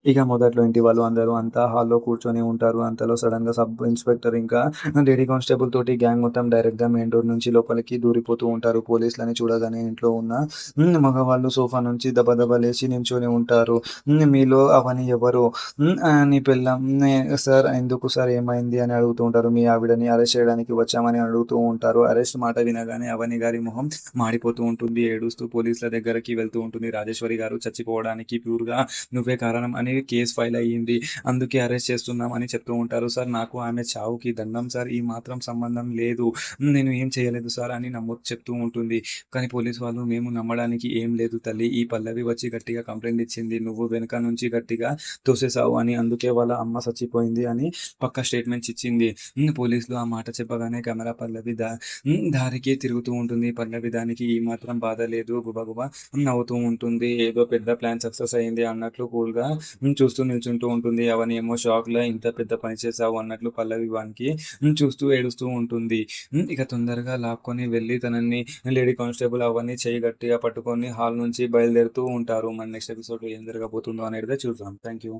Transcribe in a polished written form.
ఇక మొదట్లో ఇంటి వాళ్ళు అందరూ అంతా హాల్‌లో కూర్చొని ఉంటారు. అంతలో సడెన్‌గా సబ్ ఇన్స్‌పెక్టర్ ఇంకా లేడీ కానిస్టేబుల్ తోటి గ్యాంగ్ మొత్తం డైరెక్ట్‌గా మెయిన్ డోర్ నుంచి లోపలికి దూరిపోతూ ఉంటారు. పోలీసులని చూడగానే ఇంట్లో ఉన్న మగవాళ్ళు సోఫా నుంచి దబదబా లేచి నించొని ఉంటారు. మీలో అవని ఎవరు? నీ పెళ్ళాం సార్ ఎందుకు సార్ ఏమైంది అని అడుగుతూ ఉంటారు. మీ ఆవిడని అరెస్ట్ చేయడానికి వచ్చామని అడుగుతూ ఉంటారు. అరెస్ట్ మాట వినగానే అవని గారి మొహం మాడిపోతూ ఉంటుంది. ఏడుస్తూ పోలీసుల దగ్గరకి వెళ్తూ ఉంటుంది. రాజేశ్వరి గారు చచ్చిపోవడానికి ప్యూర్‌గా నువ్వే కారణం అని కేస్ ఫైల్ అయ్యింది. అందుకే అరెస్ట్ చేస్తున్నాం అని చెప్తూ ఉంటారు. సార్ నాకు ఆమె చావుకి దండం సార్. ఈ మాత్రం సంబంధం లేదు. నేను ఏం చేయలేదు సార్ అని నమ్మొ చెప్తూ ఉంటుంది. కానీ పోలీసు వాళ్ళు మేము నమ్మడానికి ఏం లేదు తల్లి. ఈ పల్లవి వచ్చి గట్టిగా కంప్లెయింట్ ఇచ్చింది. నువ్వు వెనక నుంచి గట్టిగా తోసేసావు అని. అందుకే వాళ్ళ అమ్మ చచ్చిపోయింది అని పక్కా స్టేట్మెంట్స్ ఇచ్చింది. పోలీసులు ఆ మాట చెప్పగానే కెమెరా పల్లవి దారికి తిరుగుతూ ఉంటుంది. పల్లవి దానికి ఈ మాత్రం బాధ లేదు. గుబగుబ నవ్వుతూ ఉంటుంది. ఏదో పెద్ద ప్లాన్ సక్సెస్ అయింది అన్నట్లు కూల్‌గా చూస్తూ నిల్చుంటూ ఉంటుంది. అవనేమో షాక్‌లో ఇంత పెద్ద పని చేశావు అన్నట్లు పల్లవి వానికి చూస్తూ ఏడుస్తూ ఉంటుంది. ఇక తొందరగా లాక్కొని వెళ్లి తనని లేడీ కానిస్టేబుల్ అవని చెయ్యి గట్టిగా పట్టుకొని హాల్ నుంచి బయలుదేరుతూ ఉంటారు. మన నెక్స్ట్ ఎపిసోడ్‌లో ఏం జరగబోతుందో అనేటిదే చూద్దాం. Thank you.